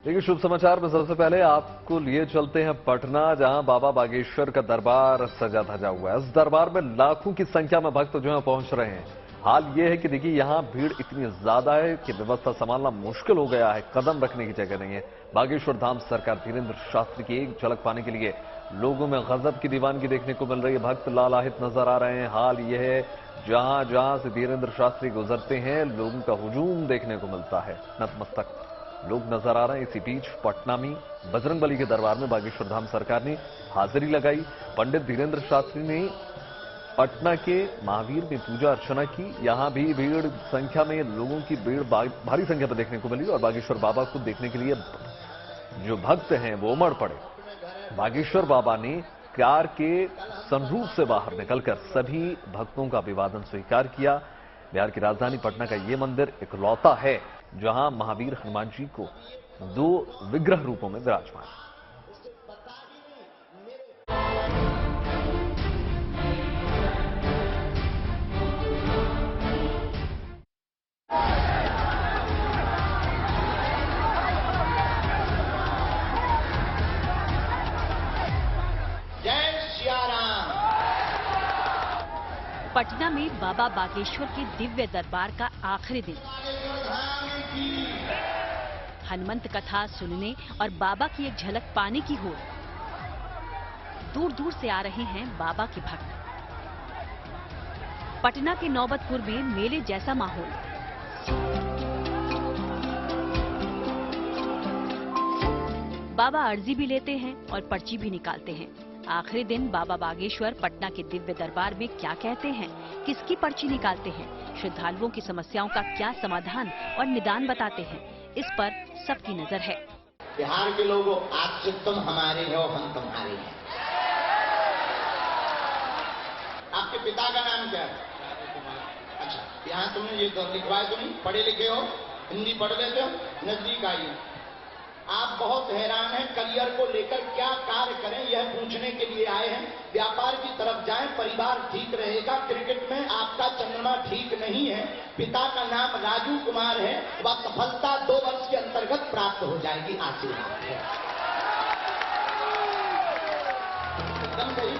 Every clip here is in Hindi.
देखिए, शुभ समाचार में सबसे पहले आपको लिए चलते हैं पटना, जहां बाबा बागेश्वर का दरबार सजा धजा हुआ है। इस दरबार में लाखों की संख्या में भक्त जो है पहुंच रहे हैं। हाल ये है कि देखिए, यहां भीड़ इतनी ज्यादा है कि व्यवस्था संभालना मुश्किल हो गया है। कदम रखने की जगह नहीं है। बागेश्वर धाम सरकार धीरेन्द्र शास्त्री की एक झलक पाने के लिए लोगों में गजब की दीवानगी देखने को मिल रही है। भक्त लालायित नजर आ रहे हैं। हाल यह है, जहां जहां से धीरेन्द्र शास्त्री गुजरते हैं, लोगों का हुजूम देखने को मिलता है। नतमस्तक लोग नजर आ रहे हैं। इसी बीच पटना में बजरंगबली के दरबार में बागेश्वर धाम सरकार ने हाजिरी लगाई। पंडित धीरेन्द्र शास्त्री ने पटना के महावीर में पूजा अर्चना की। यहां भी भीड़ संख्या में लोगों की भीड़ भारी संख्या में देखने को मिली और बागेश्वर बाबा को देखने के लिए जो भक्त हैं वो उमड़ पड़े। बागेश्वर बाबा ने कार के सनरूफ से बाहर निकलकर सभी भक्तों का अभिवादन स्वीकार किया। बिहार की राजधानी पटना का यह मंदिर इकलौता है जहां महावीर हनुमान जी को दो विग्रह रूपों में विराजमान है। पटना में बाबा बागेश्वर के दिव्य दरबार का आखिरी दिन। हनुमंत कथा सुनने और बाबा की एक झलक पाने की होड़। दूर दूर से आ रहे हैं बाबा के भक्त। पटना के नौबतपुर में मेले जैसा माहौल। बाबा अर्जी भी लेते हैं और पर्ची भी निकालते हैं। आखिरी दिन बाबा बागेश्वर पटना के दिव्य दरबार में क्या कहते हैं, किसकी पर्ची निकालते हैं, श्रद्धालुओं की समस्याओं का क्या समाधान और निदान बताते हैं, इस पर सबकी नजर है। बिहार के लोगों, आज से तुम हमारे हो, हम तुम्हारे हैं। आपके पिता का नाम क्या है? अच्छा, यहाँ तुमने ये लिखवाए तो नहीं? पढ़े लिखे हो, हिंदी पढ़ लेते हो? नजदीक आइए। आप बहुत हैरान हैं, करियर को लेकर क्या कार्य करें यह पूछने के लिए आए हैं। व्यापार की तरफ जाएं, परिवार ठीक रहेगा। क्रिकेट में आपका चंद्रमा ठीक नहीं है। पिता का नाम राजू कुमार है। वह सफलता 2 वर्ष के अंतर्गत प्राप्त हो जाएगी। आशीर्वाद है। एकदम सही।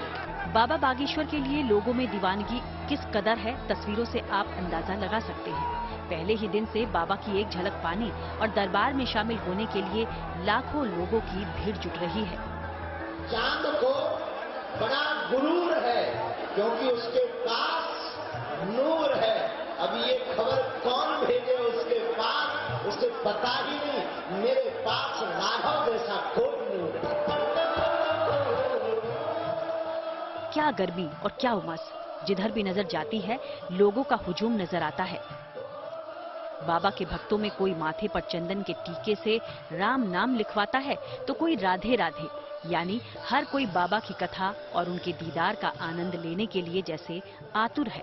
बाबा बागेश्वर के लिए लोगों में दीवानगी किस कदर है, तस्वीरों से आप अंदाजा लगा सकते हैं। पहले ही दिन से बाबा की एक झलक पाने और दरबार में शामिल होने के लिए लाखों लोगों की भीड़ जुट रही है। चांद को बड़ा गुरूर है क्योंकि उसके पास नूर है। अब ये खबर कौन भेजे उसके पास, उसे पता ही नहीं। मेरे पास राघव जैसा कोई नूर है। क्या गर्मी और क्या उमस, जिधर भी नजर जाती है लोगों का हुजूम नजर आता है। बाबा के भक्तों में कोई माथे पर चंदन के टीके से राम नाम लिखवाता है तो कोई राधे राधे, यानी हर कोई बाबा की कथा और उनके दीदार का आनंद लेने के लिए जैसे आतुर है।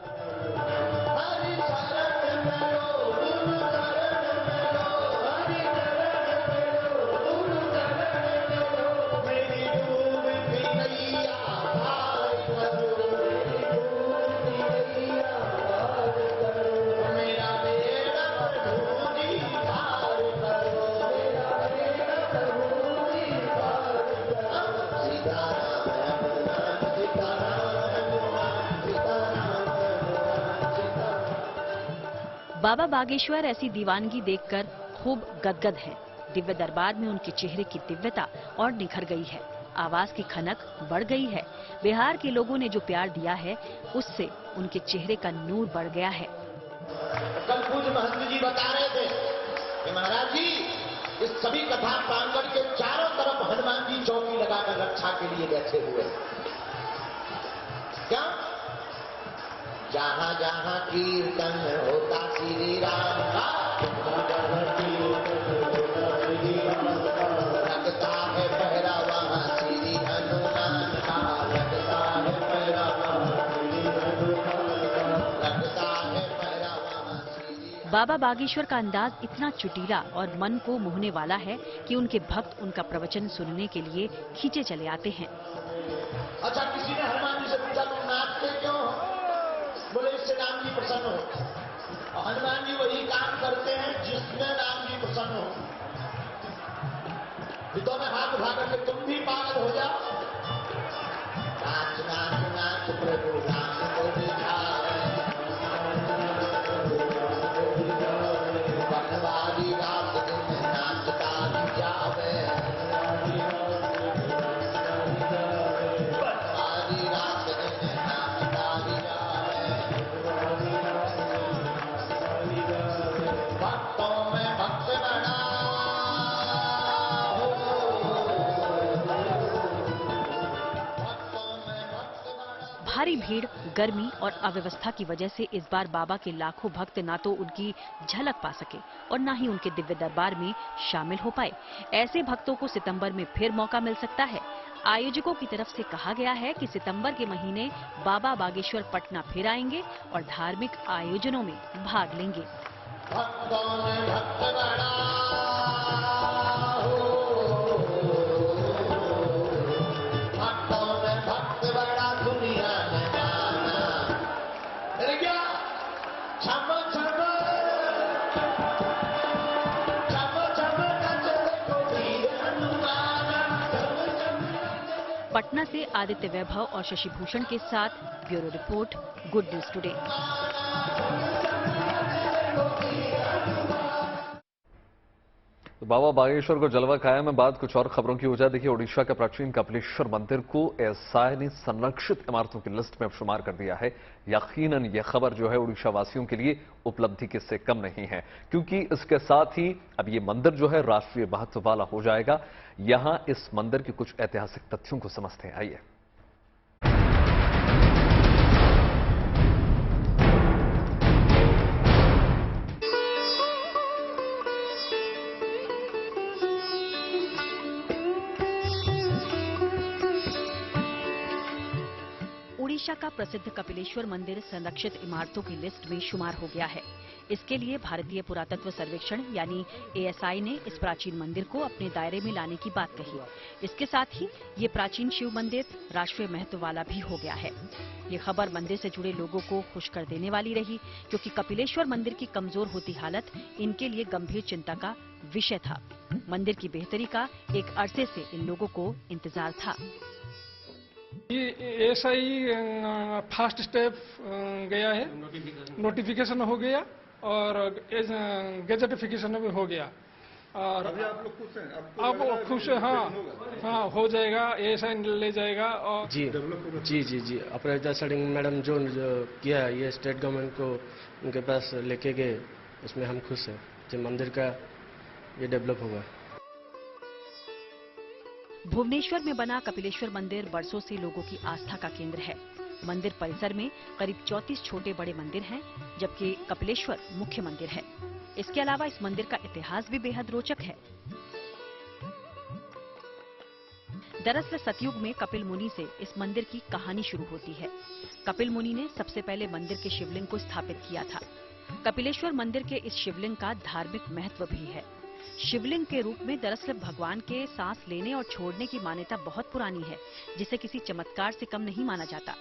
बाबा बागेश्वर ऐसी दीवानगी देखकर खूब गदगद है। दिव्य दरबार में उनके चेहरे की दिव्यता और निखर गई है। आवाज की खनक बढ़ गई है। बिहार के लोगों ने जो प्यार दिया है उससे उनके चेहरे का नूर बढ़ गया है। कल पूज्य महंत जी बता रहे थे कि महाराज जी, इस सभी कथा प्रांगण के चारों तरफ हनुमान जी चौकी लगाकर रक्षा के लिए बैठे हुए। क्या? जहां जहां कीर्तन होता श्री राम का, लगता है पहरा वहां श्री हनुमान का, लगता है पहरा वहां श्री हनुमान का, लगता है पहरा वहां श्री। बाबा बागेश्वर का अंदाज इतना चुटीला और मन को मोहने वाला है कि उनके भक्त उनका प्रवचन सुनने के लिए खींचे चले आते हैं। अच्छा, किसी ने हनुमान जी से पूछा तुम नाचते क्यों? बोले इससे राम जी प्रसन्न हो। और हनुमान जी वही काम करते हैं जिसमें राम जी प्रसन्न हो। दोनों हाथ उठाकर के तुम भी पागल हो जाओ। नाच नाच नाच प्रभु राम को दिखावे, बनवारी रात दिन नाचता जावे, बनवारी रात दिन नाचता जावे, भक्तों में भक्त बना भारी भीड़, गर्मी और अव्यवस्था की वजह से इस बार बाबा के लाखों भक्त ना तो उनकी झलक पा सके और ना ही उनके दिव्य दरबार में शामिल हो पाए। ऐसे भक्तों को सितंबर में फिर मौका मिल सकता है। आयोजकों की तरफ से कहा गया है कि सितंबर के महीने बाबा बागेश्वर पटना फिर आएंगे और धार्मिक आयोजनों में भाग लेंगे। भक्तों में भक्त बना दुनिया में जाना। अरे क्या छम छम छम छम नचते को वीर हनुमान, छम छम। पटना से आदित्य वैभव और शशि भूषण के साथ bureau report, good news today. तो बाबा बागेश्वर को जलवा कायम में बात कुछ और खबरों की वजह देखिए, ओडिशा के प्राचीन कपिलेश्वर मंदिर को एएसआई ने संरक्षित इमारतों की लिस्ट में शुमार कर दिया है। यकीनन यह खबर जो है ओडिशा वासियों के लिए उपलब्धि के से कम नहीं है, क्योंकि इसके साथ ही अब ये मंदिर जो है राष्ट्रीय महत्व वाला हो जाएगा। यहां इस मंदिर के कुछ ऐतिहासिक तथ्यों को समझते हैं, आइए। ओडिशा का प्रसिद्ध कपिलेश्वर मंदिर संरक्षित इमारतों की लिस्ट में शुमार हो गया है। इसके लिए भारतीय पुरातत्व सर्वेक्षण यानी एएसआई ने इस प्राचीन मंदिर को अपने दायरे में लाने की बात कही। इसके साथ ही ये प्राचीन शिव मंदिर राष्ट्रीय महत्व वाला भी हो गया है। ये खबर मंदिर से जुड़े लोगों को खुश कर देने वाली रही, क्योंकि कपिलेश्वर मंदिर की कमजोर होती हालत इनके लिए गंभीर चिंता का विषय था। मंदिर की बेहतरी का एक अरसे से इन लोगों को इंतजार था। ये ऐसा ही फर्स्ट स्टेप गया है, नोटिफिकेशन हो गया और गेजेटिफिकेशन भी हो गया और अभी आप लोग खुश हैं? अब खुश है। हाँ हो जाएगा, ऐसा ले जाएगा और जी अपराजिता सडिंग मैडम जो किया है ये स्टेट गवर्नमेंट को उनके पास लेके गए, इसमें हम खुश हैं कि मंदिर का ये डेवलप होगा। भुवनेश्वर में बना कपिलेश्वर मंदिर बरसों से लोगों की आस्था का केंद्र है। मंदिर परिसर में करीब 34 छोटे बड़े मंदिर हैं, जबकि कपिलेश्वर मुख्य मंदिर है। इसके अलावा इस मंदिर का इतिहास भी बेहद रोचक है। दरअसल सतयुग में कपिल मुनि से इस मंदिर की कहानी शुरू होती है। कपिल मुनि ने सबसे पहले मंदिर के शिवलिंग को स्थापित किया था। कपिलेश्वर मंदिर के इस शिवलिंग का धार्मिक महत्व भी है। शिवलिंग के रूप में दरअसल भगवान के सांस लेने और छोड़ने की मान्यता बहुत पुरानी है, जिसे किसी चमत्कार से कम नहीं माना जाता।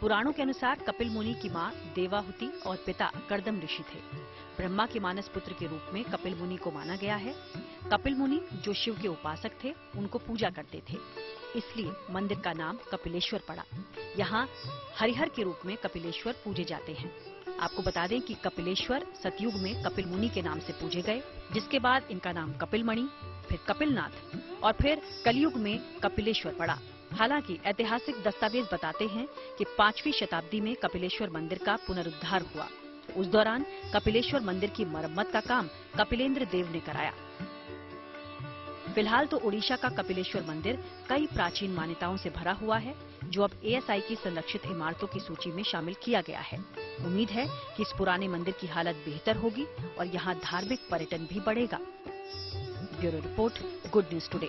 पुराणों के अनुसार कपिल मुनि की मां देवाहुति और पिता कर्दम ऋषि थे। ब्रह्मा के मानस पुत्र के रूप में कपिल मुनि को माना गया है। कपिल मुनि जो शिव के उपासक थे, उनको पूजा करते थे, इसलिए मंदिर का नाम कपिलेश्वर पड़ा। यहाँ हरिहर के रूप में कपिलेश्वर पूजे जाते हैं। आपको बता दें कि कपिलेश्वर सतयुग में कपिल मुनि के नाम से पूजे गए, जिसके बाद इनका नाम कपिलमणि, फिर कपिलनाथ और फिर कलयुग में कपिलेश्वर पड़ा। हालांकि ऐतिहासिक दस्तावेज बताते हैं कि 5वीं शताब्दी में कपिलेश्वर मंदिर का पुनरुद्धार हुआ। उस दौरान कपिलेश्वर मंदिर की मरम्मत का काम कपिलेंद्र देव ने कराया। फिलहाल तो ओडिशा का कपिलेश्वर मंदिर कई प्राचीन मान्यताओं से भरा हुआ है, जो अब एएसआई की संरक्षित इमारतों की सूची में शामिल किया गया है। उम्मीद है कि इस पुराने मंदिर की हालत बेहतर होगी और यहाँ धार्मिक पर्यटन भी बढ़ेगा। Bureau report, good news today.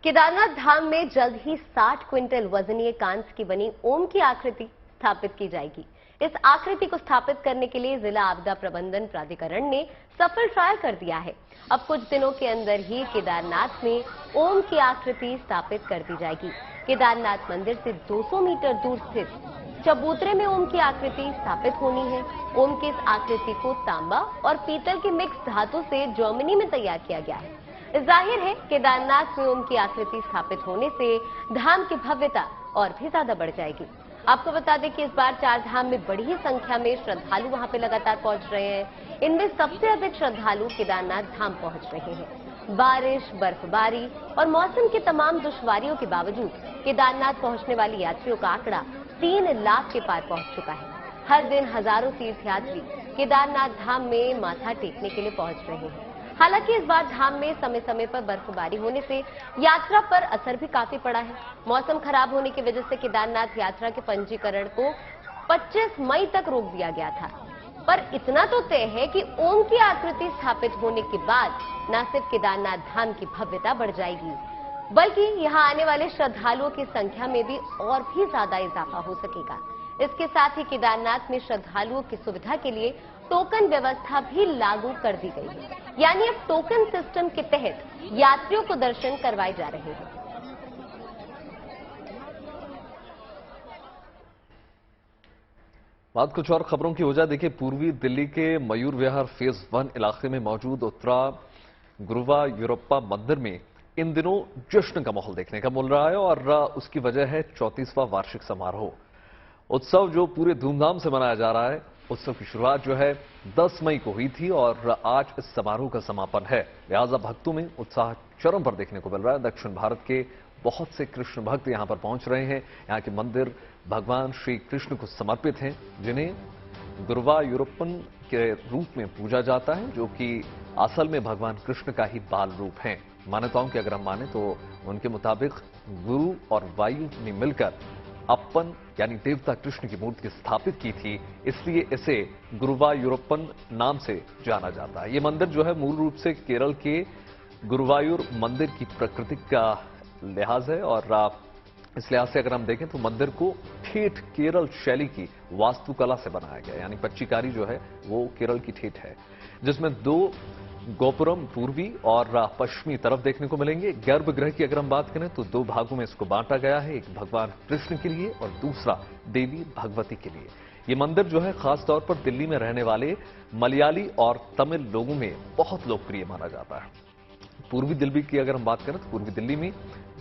Kedarnath धाम में जल्द ही 60 क्विंटल वजनीय कांच की बनी ओम की आकृति स्थापित की जाएगी। इस आकृति को स्थापित करने के लिए जिला आपदा प्रबंधन प्राधिकरण ने सफल ट्रायल कर दिया है। अब कुछ दिनों के अंदर ही केदारनाथ में ओम की आकृति स्थापित कर दी जाएगी। केदारनाथ मंदिर से 200 मीटर दूर स्थित चबूतरे में ओम की आकृति स्थापित होनी है। ओम की इस आकृति को तांबा और पीतल के मिक्स धातु से जर्मनी में तैयार किया गया है। जाहिर है केदारनाथ में ओम की आकृति स्थापित होने से धाम की भव्यता और भी ज्यादा बढ़ जाएगी। आपको बता दें कि इस बार चार धाम में बड़ी ही संख्या में श्रद्धालु वहां पे लगातार पहुंच रहे हैं। इनमें सबसे अधिक श्रद्धालु केदारनाथ धाम पहुंच रहे हैं। बारिश, बर्फबारी और मौसम की तमाम दुश्वारियों के बावजूद केदारनाथ पहुंचने वाले यात्रियों का आंकड़ा 3 लाख के पार पहुंच चुका है। हर दिन हजारों तीर्थयात्री केदारनाथ धाम में माथा टेकने के लिए पहुंच रहे हैं। हालांकि इस बार धाम में समय समय पर बर्फबारी होने से यात्रा पर असर भी काफी पड़ा है। मौसम खराब होने की वजह से केदारनाथ यात्रा के पंजीकरण को 25 मई तक रोक दिया गया था। पर इतना तो तय है कि ओम की आकृति स्थापित होने के बाद न सिर्फ केदारनाथ धाम की भव्यता बढ़ जाएगी, बल्कि यहां आने वाले श्रद्धालुओं की संख्या में भी और भी ज्यादा इजाफा हो सकेगा। इसके साथ ही केदारनाथ में श्रद्धालुओं की सुविधा के लिए टोकन व्यवस्था भी लागू कर दी गई है। यानी अब टोकन सिस्टम के तहत यात्रियों को दर्शन करवाए जा रहे हैं। बात कुछ और खबरों की हो जाए। देखिए, पूर्वी दिल्ली के मयूर विहार फेज 1 इलाके में मौजूद उत्तरा गुरुवायूरप्पा मंदिर में इन दिनों जश्न का माहौल देखने का मिल रहा है और उसकी वजह है 34वां वार्षिक समारोह। उत्सव जो पूरे धूमधाम से मनाया जा रहा है। उत्सव की शुरुआत जो है 10 मई को हुई थी और आज इस समारोह का समापन है। लिहाजा भक्तों में उत्साह चरम पर देखने को मिल रहा है। दक्षिण भारत के बहुत से कृष्ण भक्त यहां पर पहुंच रहे हैं। यहां के मंदिर भगवान श्री कृष्ण को समर्पित हैं, जिन्हें गुरुवायूरप्पन के रूप में पूजा जाता है, जो कि असल में भगवान कृष्ण का ही बाल रूप है। मान्यताओं की अगर हम माने तो उनके मुताबिक गुरु और वायु ने मिलकर अपन यानी देवता कृष्ण की मूर्ति स्थापित की थी, इसलिए इसे गुरुवायूरप्पन नाम से जाना जाता है। ये मंदिर जो है मूल रूप से केरल के गुरुवायूर मंदिर की प्रकृति का लिहाज है और इस लिहाज से अगर हम देखें तो मंदिर को ठेठ केरल शैली की वास्तुकला से बनाया गया, यानी पच्चीकारी जो है वो केरल की ठेठ है, जिसमें 2 गोपुरम पूर्वी और पश्चिमी तरफ देखने को मिलेंगे। गर्भगृह की अगर हम बात करें तो 2 भागों में इसको बांटा गया है, एक भगवान कृष्ण के लिए और दूसरा देवी भगवती के लिए। ये मंदिर जो है खास तौर पर दिल्ली में रहने वाले मलयाली और तमिल लोगों में बहुत लोकप्रिय माना जाता है। पूर्वी दिल्ली की अगर हम बात करें तो पूर्वी दिल्ली में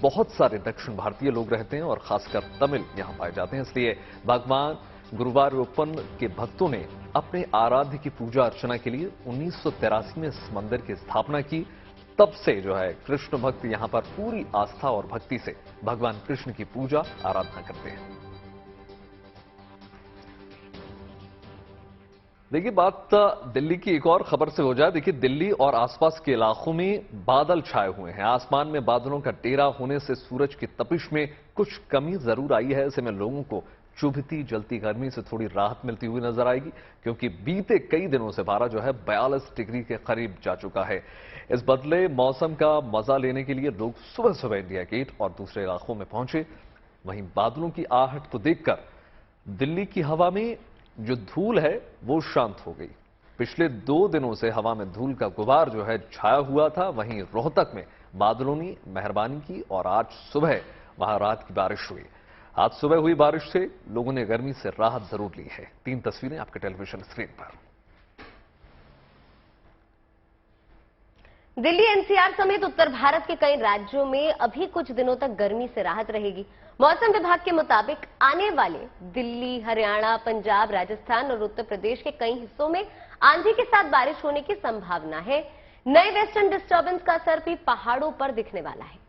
बहुत सारे दक्षिण भारतीय लोग रहते हैं और खासकर तमिल यहां पाए जाते हैं, इसलिए भगवान गुरुवायूरप्पन के भक्तों ने अपने आराध्य की पूजा अर्चना के लिए 1983 में इस मंदिर की स्थापना की। तब से जो है कृष्ण भक्त यहां पर पूरी आस्था और भक्ति से भगवान कृष्ण की पूजा आराधना करते हैं। देखिए, बात दिल्ली की एक और खबर से हो जाए। देखिए, दिल्ली और आसपास के इलाकों में बादल छाए हुए हैं। आसमान में बादलों का डेरा होने से सूरज की तपिश में कुछ कमी जरूर आई है। ऐसे में लोगों को चुभती जलती गर्मी से थोड़ी राहत मिलती हुई नजर आएगी, क्योंकि बीते कई दिनों से पारा जो है 42 डिग्री के करीब जा चुका है। इस बदले मौसम का मजा लेने के लिए लोग सुबह सुबह इंडिया गेट और दूसरे इलाकों में पहुंचे। वहीं बादलों की आहट को देखकर दिल्ली की हवा में जो धूल है वो शांत हो गई। पिछले 2 दिनों से हवा में धूल का गुबार जो है छाया हुआ था। वहीं रोहतक में बादलों ने मेहरबानी की और आज सुबह वहां रात की बारिश हुई। आज सुबह हुई बारिश से लोगों ने गर्मी से राहत जरूर ली है। 3 तस्वीरें आपके टेलीविजन स्क्रीन पर। दिल्ली एनसीआर समेत उत्तर भारत के कई राज्यों में अभी कुछ दिनों तक गर्मी से राहत रहेगी। मौसम विभाग के मुताबिक आने वाले दिल्ली, हरियाणा, पंजाब, राजस्थान और उत्तर प्रदेश के कई हिस्सों में आंधी के साथ बारिश होने की संभावना है। नए वेस्टर्न डिस्टर्बेंस का असर भी पहाड़ों पर दिखने वाला है।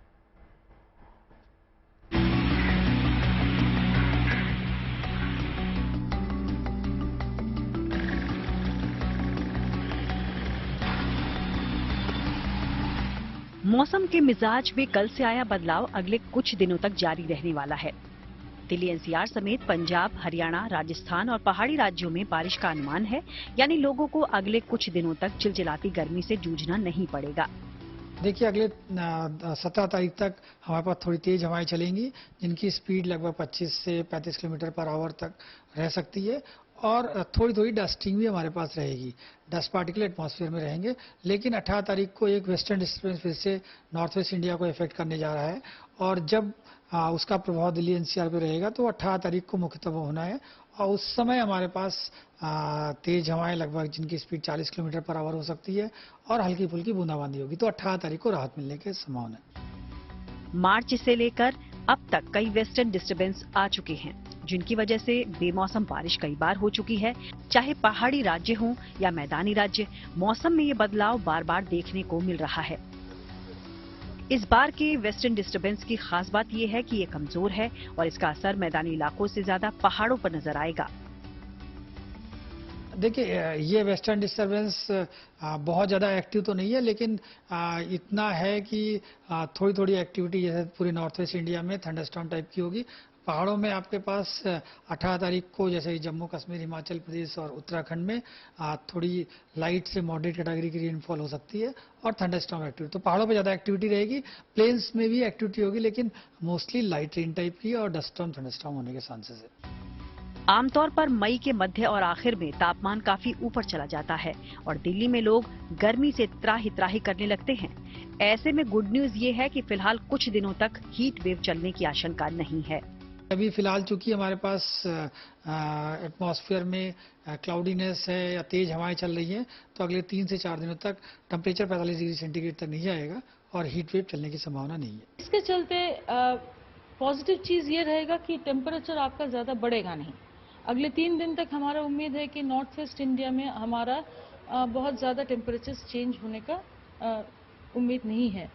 मौसम के मिजाज में कल से आया बदलाव अगले कुछ दिनों तक जारी रहने वाला है। दिल्ली एनसीआर समेत पंजाब, हरियाणा, राजस्थान और पहाड़ी राज्यों में बारिश का अनुमान है, यानी लोगों को अगले कुछ दिनों तक चिलचिलाती गर्मी से जूझना नहीं पड़ेगा। देखिए, अगले 17 तारीख तक हमारे पास थोड़ी तेज हवाएं चलेंगी, जिनकी स्पीड लगभग 25 से 35 किलोमीटर पर आवर तक रह सकती है और थोड़ी थोड़ी डस्टिंग भी हमारे पास रहेगी। डस्ट पार्टिकल एटमॉस्फेयर में रहेंगे, लेकिन 18 तारीख को एक वेस्टर्न डिस्टर्बेंस फिर से नॉर्थ वेस्ट इंडिया को इफेक्ट करने जा रहा है और जब उसका प्रभाव दिल्ली एनसीआर पे रहेगा तो 18 तारीख को मुख्यतः होना है और उस समय हमारे पास तेज हवाएं लगभग जिनकी स्पीड 40 किलोमीटर पर आवर हो सकती है और हल्की फुल्की बूंदाबांदी होगी, तो 18 तारीख को राहत मिलने की संभावना है। मार्च से लेकर अब तक कई वेस्टर्न डिस्टर्बेंस आ चुके हैं, जिनकी वजह से बेमौसम बारिश कई बार हो चुकी है। चाहे पहाड़ी राज्य हों या मैदानी राज्य, मौसम में ये बदलाव बार बार देखने को मिल रहा है। इस बार के वेस्टर्न डिस्टर्बेंस की खास बात यह है कि ये कमजोर है और इसका असर मैदानी इलाकों से ज्यादा पहाड़ों पर नजर आएगा। देखिए, ये वेस्टर्न डिस्टर्बेंस बहुत ज़्यादा एक्टिव तो नहीं है, लेकिन इतना है कि थोड़ी थोड़ी एक्टिविटी जैसे पूरे नॉर्थ वेस्ट इंडिया में थंडरस्टॉर्म टाइप की होगी। पहाड़ों में आपके पास 18 तारीख को जैसे जम्मू कश्मीर, हिमाचल प्रदेश और उत्तराखंड में थोड़ी लाइट से मॉडरेट कैटेगरी की रेनफॉल हो सकती है और थंडरस्टॉर्म एक्टिविटी, तो पहाड़ों पे ज़्यादा एक्टिविटी रहेगी। प्लेन्स में भी एक्टिविटी होगी, लेकिन मोस्टली लाइट रेन टाइप की और डस्टॉर्म थंडरस्टॉर्म होने के चांसेस है। आमतौर पर मई के मध्य और आखिर में तापमान काफी ऊपर चला जाता है और दिल्ली में लोग गर्मी से त्राही त्राही करने लगते हैं। ऐसे में गुड न्यूज ये है कि फिलहाल कुछ दिनों तक हीट वेव चलने की आशंका नहीं है। अभी फिलहाल चूंकि हमारे पास एटमॉस्फेयर में क्लाउडीनेस है या तेज हवाएं चल रही हैं, तो अगले 3 से 4 दिनों तक टेम्परेचर 45 डिग्री सेंटीग्रेड तक नहीं जाएगा और हीट वेव चलने की संभावना नहीं है। इसके चलते पॉजिटिव चीज ये रहेगा कि टेम्परेचर आपका ज्यादा बढ़ेगा नहीं। अगले 3 दिन तक हमारा उम्मीद है कि नॉर्थ वेस्ट इंडिया में हमारा बहुत ज्यादा टेम्परेचर चेंज होने का उम्मीद नहीं है।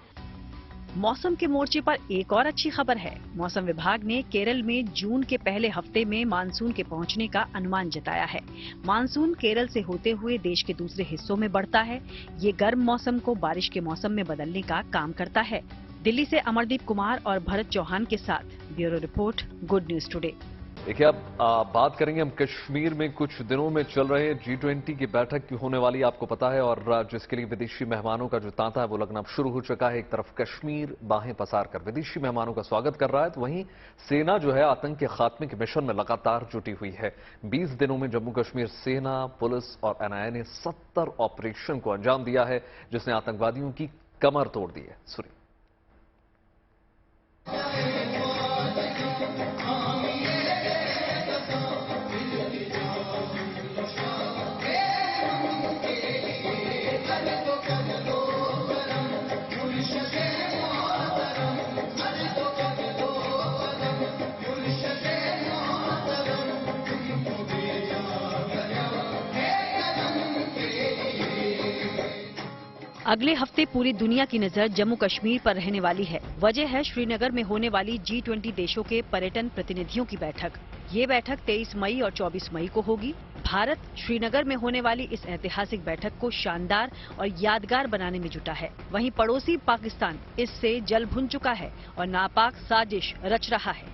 मौसम के मोर्चे पर एक और अच्छी खबर है। मौसम विभाग ने केरल में जून के पहले हफ्ते में मानसून के पहुंचने का अनुमान जताया है। मानसून केरल से होते हुए देश के दूसरे हिस्सों में बढ़ता है। ये गर्म मौसम को बारिश के मौसम में बदलने का काम करता है। दिल्ली से अमरदीप कुमार और भरत चौहान के साथ bureau report, good news today. देखिए, अब बात करेंगे हम कश्मीर में कुछ दिनों में चल रहे G20 की बैठक की होने वाली, आपको पता है, और जिसके लिए विदेशी मेहमानों का जो तांता है वो लगना शुरू हो चुका है। एक तरफ कश्मीर बाहें पसार कर विदेशी मेहमानों का स्वागत कर रहा है, तो वहीं सेना जो है आतंक के खात्मे के मिशन में लगातार जुटी हुई है। 20 दिनों में जम्मू कश्मीर सेना, पुलिस और NIA ने 70 ऑपरेशन को अंजाम दिया है, जिसने आतंकवादियों की कमर तोड़ दी है। सुनिए। अगले हफ्ते पूरी दुनिया की नजर जम्मू कश्मीर पर रहने वाली है। वजह है श्रीनगर में होने वाली G20 देशों के पर्यटन प्रतिनिधियों की बैठक। ये बैठक 23 मई और 24 मई को होगी। भारत श्रीनगर में होने वाली इस ऐतिहासिक बैठक को शानदार और यादगार बनाने में जुटा है। वहीं पड़ोसी पाकिस्तान इससे जल भुन चुका है और नापाक साजिश रच रहा है,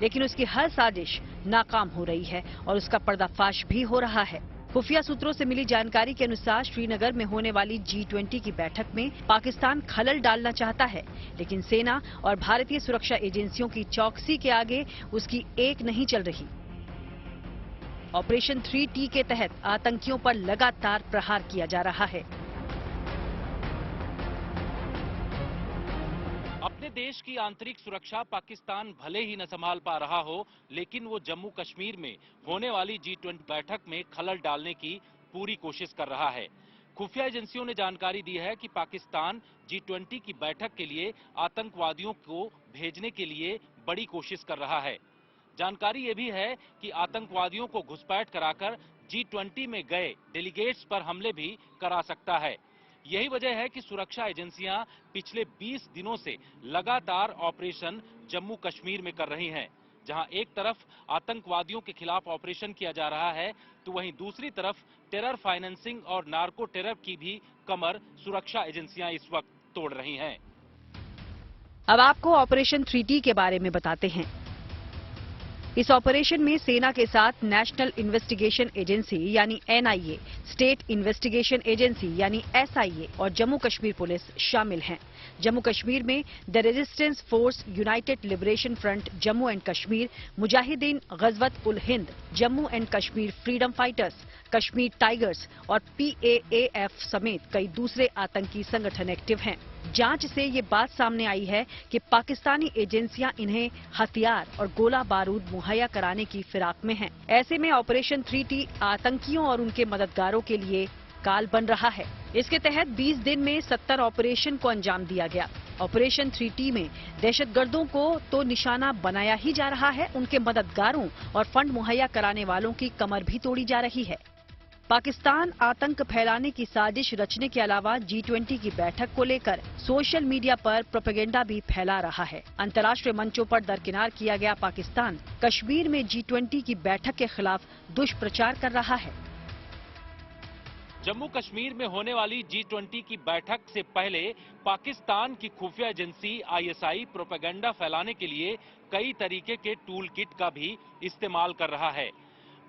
लेकिन उसकी हर साजिश नाकाम हो रही है और उसका पर्दाफाश भी हो रहा है। खुफिया सूत्रों से मिली जानकारी के अनुसार श्रीनगर में होने वाली G20 की बैठक में पाकिस्तान खलल डालना चाहता है, लेकिन सेना और भारतीय सुरक्षा एजेंसियों की चौकसी के आगे उसकी एक नहीं चल रही। ऑपरेशन 3T के तहत आतंकियों पर लगातार प्रहार किया जा रहा है। अपने देश की आंतरिक सुरक्षा पाकिस्तान भले ही न संभाल पा रहा हो, लेकिन वो जम्मू कश्मीर में होने वाली G20 बैठक में खलल डालने की पूरी कोशिश कर रहा है। खुफिया एजेंसियों ने जानकारी दी है कि पाकिस्तान G20 की बैठक के लिए आतंकवादियों को भेजने के लिए बड़ी कोशिश कर रहा है। जानकारी ये भी है कि आतंकवादियों को घुसपैठ कराकर G20 में गए डेलीगेट्स पर हमले भी करा सकता है। यही वजह है कि सुरक्षा एजेंसियां पिछले 20 दिनों से लगातार ऑपरेशन जम्मू कश्मीर में कर रही हैं। जहां एक तरफ आतंकवादियों के खिलाफ ऑपरेशन किया जा रहा है, तो वहीं दूसरी तरफ टेरर फाइनेंसिंग और नार्को टेरर की भी कमर सुरक्षा एजेंसियां इस वक्त तोड़ रही हैं। अब आपको ऑपरेशन 3T के बारे में बताते हैं। इस ऑपरेशन में सेना के साथ नेशनल इन्वेस्टिगेशन एजेंसी यानी NIA, स्टेट इन्वेस्टिगेशन एजेंसी यानी SIA और जम्मू कश्मीर पुलिस शामिल हैं। जम्मू कश्मीर में the resistance force, united liberation front Jammu and Kashmir, Mujahideen Ghazwat ul Hind, Jammu and Kashmir freedom fighters, Kashmir tigers और PAAF समेत कई दूसरे आतंकी संगठन एक्टिव हैं। जांच से ये बात सामने आई है कि पाकिस्तानी एजेंसियां इन्हें हथियार और गोला बारूद मुहैया कराने की फिराक में हैं। ऐसे में ऑपरेशन 3T आतंकियों और उनके मददगारों के लिए काल बन रहा है। इसके तहत 20 दिन में 70 ऑपरेशन को अंजाम दिया गया। ऑपरेशन 3T में दहशतगर्दों को तो निशाना बनाया ही जा रहा है, उनके मददगारों और फंड मुहैया कराने वालों की कमर भी तोड़ी जा रही है। पाकिस्तान आतंक फैलाने की साजिश रचने के अलावा G20 की बैठक को लेकर सोशल मीडिया पर प्रोपेगेंडा भी फैला रहा है। अंतर्राष्ट्रीय मंचों पर दरकिनार किया गया पाकिस्तान कश्मीर में G20 की बैठक के खिलाफ दुष्प्रचार कर रहा है। जम्मू कश्मीर में होने वाली G20 की बैठक से पहले पाकिस्तान की खुफिया एजेंसी ISI प्रोपेगेंडा फैलाने के लिए कई तरीके के टूल किट का भी इस्तेमाल कर रहा है।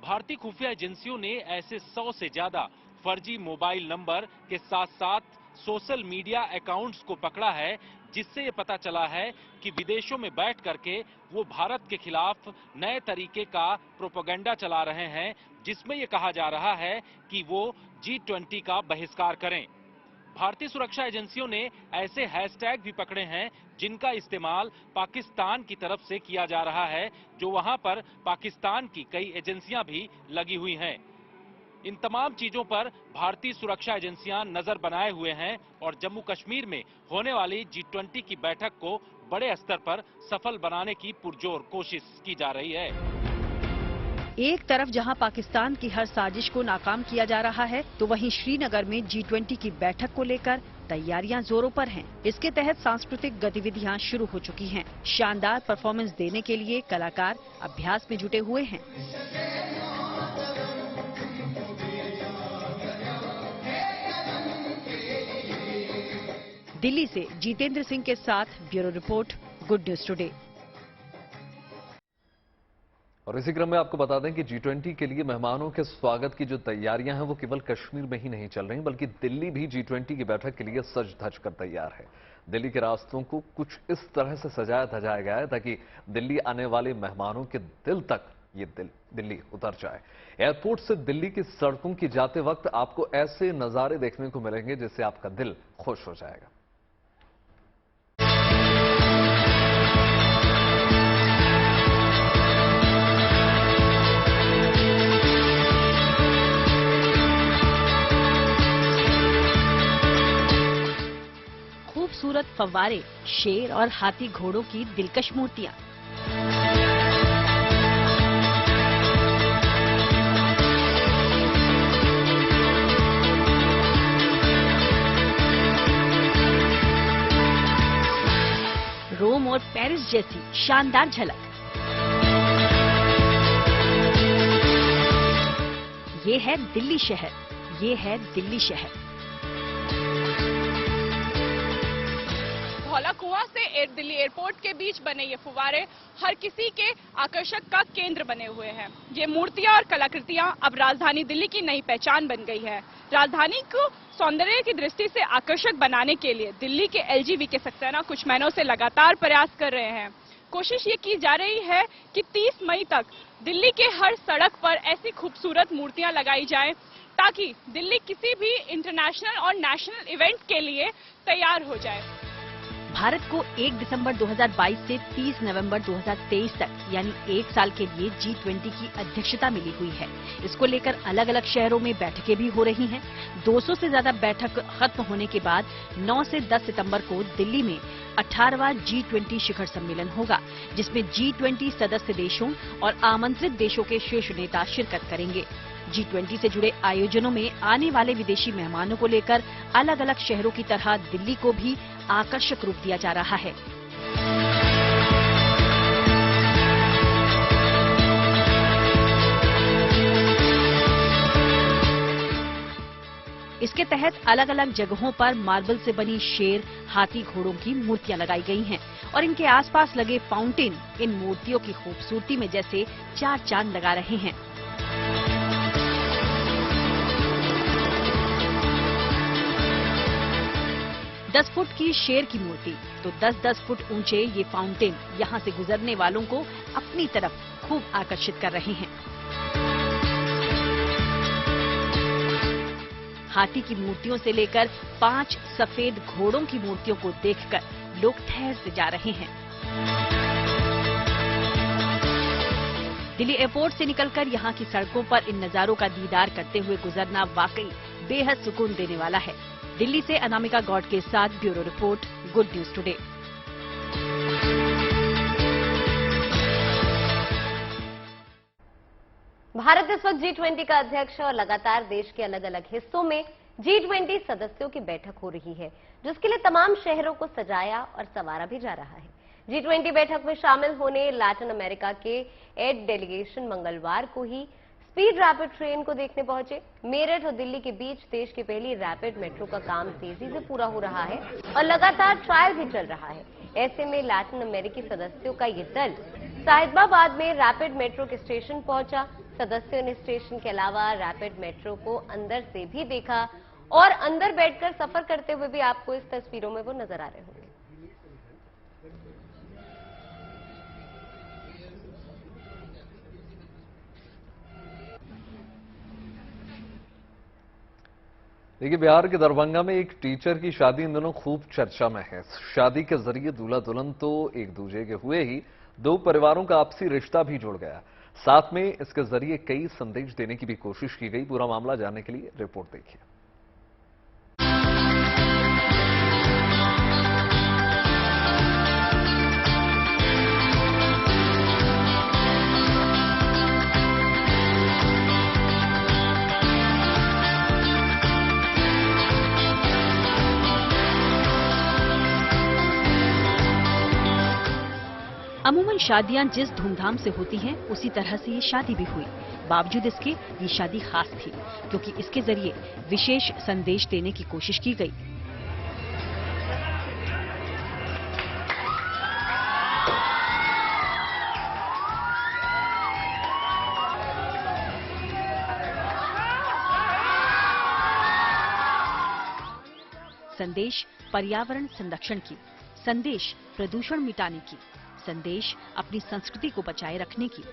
भारतीय खुफिया एजेंसियों ने ऐसे 100 से ज्यादा फर्जी मोबाइल नंबर के साथ साथ सोशल मीडिया अकाउंट्स को पकड़ा है, जिससे ये पता चला है कि विदेशों में बैठ करके वो भारत के खिलाफ नए तरीके का प्रोपेगेंडा चला रहे हैं, जिसमें ये कहा जा रहा है कि वो G20 का बहिष्कार करें। भारतीय सुरक्षा एजेंसियों ने ऐसे हैशटैग भी पकड़े हैं जिनका इस्तेमाल पाकिस्तान की तरफ से किया जा रहा है, जो वहां पर पाकिस्तान की कई एजेंसियां भी लगी हुई हैं। इन तमाम चीजों पर भारतीय सुरक्षा एजेंसियां नजर बनाए हुए हैं और जम्मू कश्मीर में होने वाली G20 की बैठक को बड़े स्तर पर सफल बनाने की पुरजोर कोशिश की जा रही है। एक तरफ जहां पाकिस्तान की हर साजिश को नाकाम किया जा रहा है, तो वहीं श्रीनगर में G20 की बैठक को लेकर तैयारियां जोरों पर हैं। इसके तहत सांस्कृतिक गतिविधियां शुरू हो चुकी हैं। शानदार परफॉर्मेंस देने के लिए कलाकार अभ्यास में जुटे हुए हैं। दिल्ली से जितेंद्र सिंह के साथ bureau report, good news today. और इसी क्रम में आपको बता दें कि G20 के लिए मेहमानों के स्वागत की जो तैयारियां हैं वो केवल कश्मीर में ही नहीं चल रही, बल्कि दिल्ली भी G20 की बैठक के लिए सज धज कर तैयार है। दिल्ली के रास्तों को कुछ इस तरह से सजाया धजाया गया है ताकि दिल्ली आने वाले मेहमानों के दिल तक ये दिल्ली उतर जाए। एयरपोर्ट से दिल्ली की सड़कों की जाते वक्त आपको ऐसे नजारे देखने को मिलेंगे जिससे आपका दिल खुश हो जाएगा। खूबसूरत फव्वारे, शेर और हाथी घोड़ों की दिलकश मूर्तियां। रोम और पेरिस जैसी शानदार झलक। ये है दिल्ली शहर, ये है दिल्ली शहर। धौला कुआं से दिल्ली एयरपोर्ट के बीच बने ये फुवारे हर किसी के आकर्षक का केंद्र बने हुए हैं। ये मूर्तियां और कलाकृतियां अब राजधानी दिल्ली की नई पहचान बन गई है। राजधानी को सौंदर्य की दृष्टि से आकर्षक बनाने के लिए दिल्ली के LGV के सक्सेना कुछ महीनों से लगातार प्रयास कर रहे हैं। कोशिश ये की जा रही है कि 30 मई तक दिल्ली के हर सड़क पर ऐसी खूबसूरत मूर्तियां लगाई जाएं, ताकि दिल्ली किसी भी इंटरनेशनल और नेशनल इवेंट के लिए तैयार हो जाए। भारत को 1 दिसंबर 2022 से 30 नवंबर 2023 तक यानी 1 साल के लिए G20 की अध्यक्षता मिली हुई है। इसको लेकर अलग अलग शहरों में बैठकें भी हो रही हैं। 200 से ज्यादा बैठक खत्म होने के बाद 9 से 10 सितंबर को दिल्ली में 18वां G20 शिखर सम्मेलन होगा, जिसमें G20 सदस्य देशों और आमंत्रित देशों के शीर्ष नेता शिरकत करेंगे। G20 से जुड़े आयोजनों में आने वाले विदेशी मेहमानों को लेकर अलग अलग शहरों की तरह दिल्ली को भी आकर्षक रूप दिया जा रहा है। इसके तहत अलग अलग जगहों पर मार्बल से बनी शेर, हाथी, घोड़ों की मूर्तियां लगाई गई हैं और इनके आसपास लगे फाउंटेन इन मूर्तियों की खूबसूरती में जैसे चार चांद लगा रहे हैं। 10 फुट की शेर की मूर्ति तो 10-10 फुट ऊंचे ये फाउंटेन यहाँ से गुजरने वालों को अपनी तरफ खूब आकर्षित कर रहे हैं। हाथी की मूर्तियों से लेकर 5 सफेद घोड़ों की मूर्तियों को देखकर लोग ठहर से जा रहे हैं। दिल्ली एयरपोर्ट से निकलकर यहाँ की सड़कों पर इन नजारों का दीदार करते हुए गुजरना वाकई बेहद सुकून देने वाला है। दिल्ली से अनामिका गौड के साथ bureau report, good news today. Bharat इस वक्त G20 का अध्यक्ष है और लगातार देश के अलग अलग हिस्सों में G20 सदस्यों की बैठक हो रही है, जिसके लिए तमाम शहरों को सजाया और संवारा भी जा रहा है। G20 बैठक में शामिल होने लैटिन अमेरिका के एड डेलीगेशन मंगलवार को ही स्पीड रैपिड ट्रेन को देखने पहुंचे। मेरठ और दिल्ली के बीच देश की पहली रैपिड मेट्रो का काम तेजी से पूरा हो रहा है और लगातार ट्रायल भी चल रहा है। ऐसे में लैटिन अमेरिकी सदस्यों का ये दल साहिबाबाद में रैपिड मेट्रो के स्टेशन पहुंचा। सदस्यों ने स्टेशन के अलावा रैपिड मेट्रो को अंदर से भी देखा और अंदर बैठकर सफर करते हुए भी आपको इस तस्वीरों में वो नजर आ रहे होंगे। देखिए, बिहार के दरभंगा में एक टीचर की शादी इन दिनों खूब चर्चा में है। शादी के जरिए दूल्हा दुल्हन तो एक दूसरे के हुए ही, दो परिवारों का आपसी रिश्ता भी जुड़ गया। साथ में इसके जरिए कई संदेश देने की भी कोशिश की गई। पूरा मामला जानने के लिए रिपोर्ट देखिए। अमूमन शादियां जिस धूमधाम से होती हैं उसी तरह से ये शादी भी हुई। बावजूद इसके ये शादी खास थी क्योंकि इसके जरिए विशेष संदेश देने की कोशिश की गई। संदेश पर्यावरण संरक्षण की, संदेश प्रदूषण मिटाने की, संदेश अपनी संस्कृति को बचाए रखने की।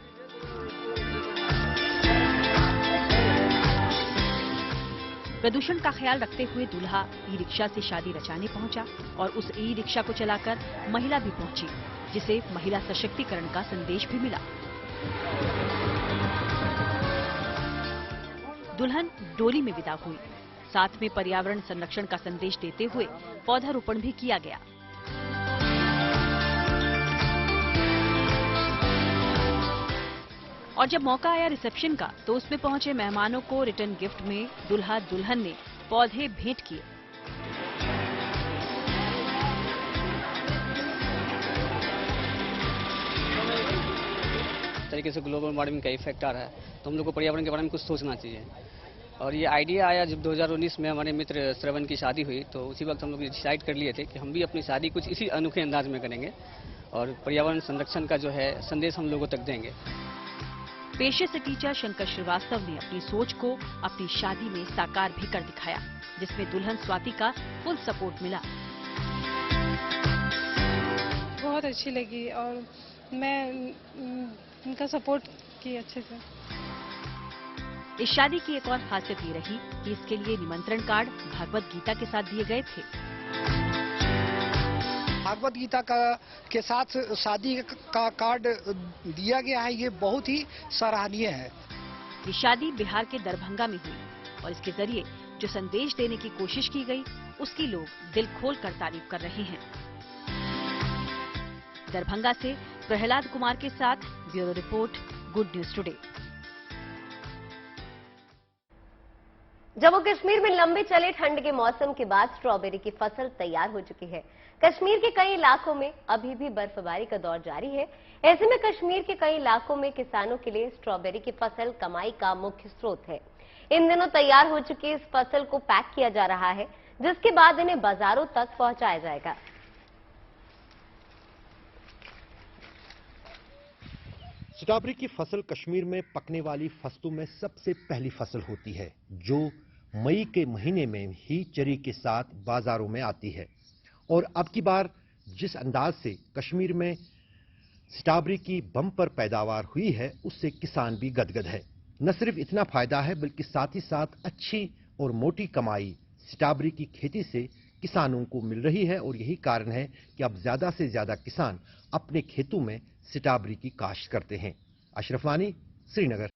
प्रदूषण का ख्याल रखते हुए दूल्हा ई रिक्शा से शादी रचाने पहुंचा और उस ई रिक्शा को चलाकर महिला भी पहुंची, जिसे महिला सशक्तिकरण का संदेश भी मिला। दुल्हन डोली में विदा हुई। साथ में पर्यावरण संरक्षण का संदेश देते हुए पौधारोपण भी किया गया। और जब मौका आया रिसेप्शन का तो उसमें पहुंचे मेहमानों को रिटर्न गिफ्ट में दुल्हा दुल्हन ने पौधे भेंट किए। तरीके से ग्लोबल वार्मिंग का इफेक्ट आ रहा है, तो हम लोग को पर्यावरण के बारे में कुछ सोचना चाहिए। और ये आइडिया आया जब 2019 में हमारे मित्र श्रवण की शादी हुई, तो उसी वक्त हम लोग डिसाइड कर लिए थे कि हम भी अपनी शादी कुछ इसी अनोखे अंदाज में करेंगे और पर्यावरण संरक्षण का जो है संदेश हम लोगों तक देंगे। पेशे से टीचर शंकर श्रीवास्तव ने अपनी सोच को अपनी शादी में साकार भी कर दिखाया, जिसमें दुल्हन स्वाति का फुल सपोर्ट मिला। बहुत अच्छी लगी और मैं उनका सपोर्ट की अच्छे से। इस शादी की एक और खासियत ये रही कि इसके लिए निमंत्रण कार्ड भागवत गीता के साथ दिए गए थे। भागवत गीता के साथ शादी का कार्ड दिया गया है, ये बहुत ही सराहनीय है। ये शादी बिहार के दरभंगा में हुई और इसके जरिए जो संदेश देने की कोशिश की गई उसकी लोग दिल खोल कर तारीफ कर रहे हैं। दरभंगा से प्रहलाद कुमार के साथ bureau report, good news today. Jammu Kashmir में लंबे चले ठंड के मौसम के बाद स्ट्रॉबेरी की फसल तैयार हो चुकी है। कश्मीर के कई इलाकों में अभी भी बर्फबारी का दौर जारी है। ऐसे में कश्मीर के कई इलाकों में किसानों के लिए स्ट्रॉबेरी की फसल कमाई का मुख्य स्रोत है। इन दिनों तैयार हो चुकी इस फसल को पैक किया जा रहा है, जिसके बाद इन्हें बाजारों तक पहुंचाया जाएगा। स्ट्रॉबेरी की फसल कश्मीर में पकने वाली फसलों में सबसे पहली फसल होती है, जो मई के महीने में ही चेरी के साथ बाजारों में आती है। और अब की बार जिस अंदाज से कश्मीर में स्ट्रॉबेरी की बम्पर पैदावार हुई है, उससे किसान भी गदगद है। न सिर्फ इतना फायदा है बल्कि साथ ही साथ अच्छी और मोटी कमाई स्ट्रॉबेरी की खेती से किसानों को मिल रही है और यही कारण है कि अब ज्यादा से ज्यादा किसान अपने खेतों में स्ट्रॉबेरी की काश्त करते हैं। अशरफ वानी, श्रीनगर।